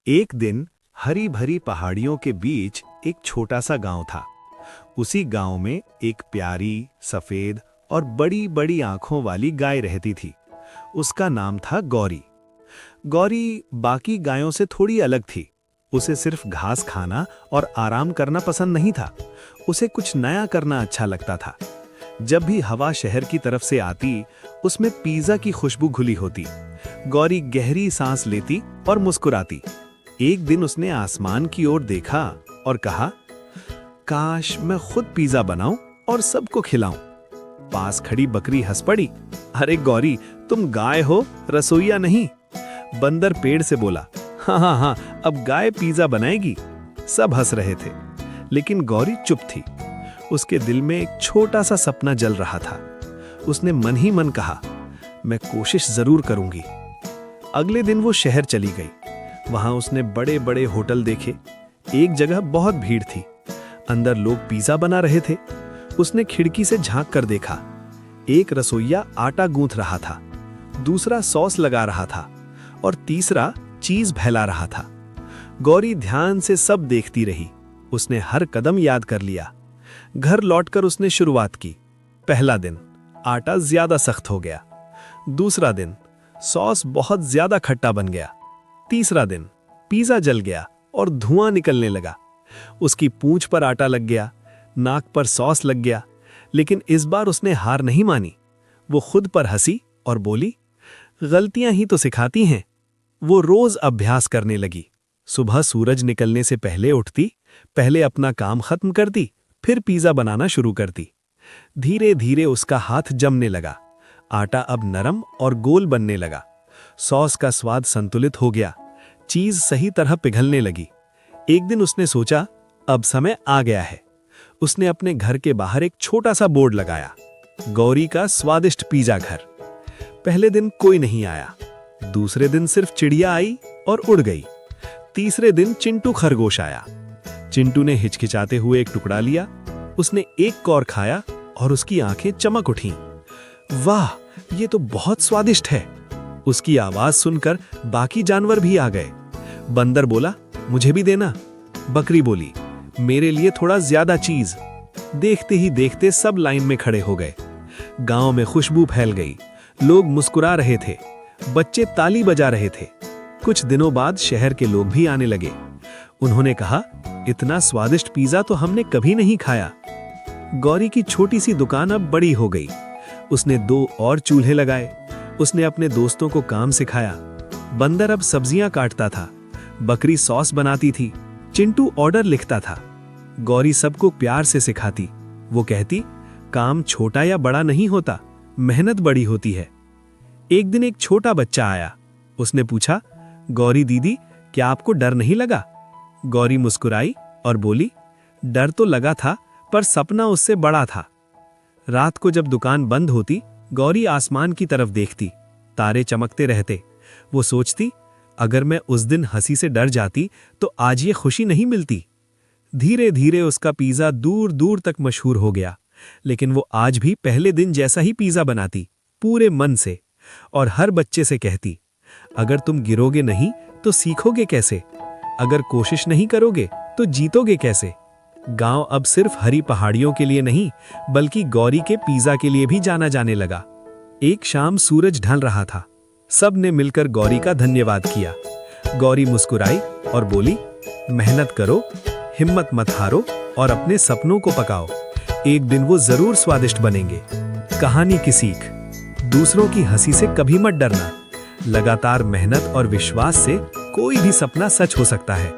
एक दिन हरी भरी पहाड़ियों के बीच एक छोटा सा गांव था। उसी गांव में एक प्यारी, सफेद और बड़ी बड़ी आंखों वाली गाय रहती थी। उसका नाम था गौरी। गौरी बाकी गायों से थोड़ी अलग थी। उसे सिर्फ घास खाना और आराम करना पसंद नहीं था। उसे कुछ नया करना अच्छा लगता था। जब भी हवा शहर की तरफ से आती, उसमें पिज्जा की खुशबू घुली होती। गौरी गहरी सांस लेती और मुस्कुराती। एक दिन उसने आसमान की ओर देखा और कहा, काश मैं खुद पिज्जा बनाऊं और सबको खिलाऊं। पास खड़ी बकरी हंस पड़ी। अरे गौरी, तुम गाय हो, रसोइया नहीं। बंदर पेड़ से बोला, हाँ हाँ हाँ, अब गाय पिज्जा बनाएगी। सब हंस रहे थे, लेकिन गौरी चुप थी। उसके दिल में एक छोटा सा सपना जल रहा था। उसने मन ही मन कहा, मैं कोशिश जरूर करूंगी। अगले दिन वो शहर चली गई। वहां उसने बड़े बड़े होटल देखे। एक जगह बहुत भीड़ थी। अंदर लोग पिज्जा बना रहे थे। उसने खिड़की से झांक कर देखा। एक रसोइया आटा गूंथ रहा था, दूसरा सॉस लगा रहा था और तीसरा चीज फैला रहा था। गौरी ध्यान से सब देखती रही। उसने हर कदम याद कर लिया। घर लौटकर उसने शुरुआत की। पहला दिन आटा ज्यादा सख्त हो गया। दूसरा दिन सॉस बहुत ज्यादा खट्टा बन गया। तीसरा दिन पिज्जा जल गया और धुआं निकलने लगा। उसकी पूंछ पर आटा लग गया, नाक पर सॉस लग गया। लेकिन इस बार उसने हार नहीं मानी। वो खुद पर हंसी और बोली, गलतियां ही तो सिखाती हैं। वो रोज अभ्यास करने लगी। सुबह सूरज निकलने से पहले उठती, पहले अपना काम खत्म करती, फिर पिज्जा बनाना शुरू करती। धीरे धीरे उसका हाथ जमने लगा। आटा अब नरम और गोल बनने लगा। सॉस का स्वाद संतुलित हो गया। चीज सही तरह पिघलने लगी। एक दिन उसने सोचा, अब समय आ गया है। उसने अपने घर के बाहर एक छोटा सा बोर्ड लगाया, गौरी का स्वादिष्ट पिज्जा घर। पहले दिन कोई नहीं आया। दूसरे दिन सिर्फ चिड़िया आई और उड़ गई। तीसरे दिन चिंटू खरगोश आया। चिंटू ने हिचकिचाते हुए एक टुकड़ा लिया। उसने एक कौर खाया और उसकी आंखें चमक उठीं। वाह, ये तो बहुत स्वादिष्ट है। उसकी आवाज सुनकर बाकी जानवर भी आ गए। बंदर बोला, मुझे भी देना। बकरी बोली, मेरे लिए थोड़ा ज्यादा चीज। देखते ही देखते सब लाइन में खड़े हो गए। गांव में खुशबू फैल गई। लोग मुस्कुरा रहे थे, बच्चे ताली बजा रहे थे। कुछ दिनों बाद शहर के लोग भी आने लगे। उन्होंने कहा, इतना स्वादिष्ट पिज्जा तो हमने कभी नहीं खाया। गौरी की छोटी सी दुकान अब बड़ी हो गई। उसने 2 और चूल्हे लगाए। उसने अपने दोस्तों को काम सिखाया। बंदर अब सब्जियां काटता था। बकरी सॉस बनाती थी। चिंटू ऑर्डर लिखता था। गौरी सबको प्यार से सिखाती। वो कहती, काम छोटा या बड़ा नहीं होता, मेहनत बड़ी होती है। एक दिन एक छोटा बच्चा आया। उसने पूछा, गौरी दीदी, क्या आपको डर नहीं लगा? गौरी मुस्कुराई और बोली, डर तो लगा था, पर सपना उससे बड़ा था। रात को जब दुकान बंद होती, गौरी आसमान की तरफ देखती। तारे चमकते रहते। वो सोचती, अगर मैं उस दिन हंसी से डर जाती तो आज ये खुशी नहीं मिलती। धीरे धीरे उसका पिज्जा दूर दूर तक मशहूर हो गया। लेकिन वो आज भी पहले दिन जैसा ही पिज्जा बनाती, पूरे मन से। और हर बच्चे से कहती, अगर तुम गिरोगे नहीं तो सीखोगे कैसे? अगर कोशिश नहीं करोगे तो जीतोगे कैसे? गांव अब सिर्फ हरी पहाड़ियों के लिए नहीं, बल्कि गौरी के पिज्जा के लिए भी जाना जाने लगा। एक शाम सूरज ढल रहा था। सब ने मिलकर गौरी का धन्यवाद किया। गौरी मुस्कुराई और बोली, मेहनत करो, हिम्मत मत हारो और अपने सपनों को पकाओ। एक दिन वो जरूर स्वादिष्ट बनेंगे। कहानी की सीख, दूसरों की हंसी से कभी मत डरना। लगातार मेहनत और विश्वास से कोई भी सपना सच हो सकता है।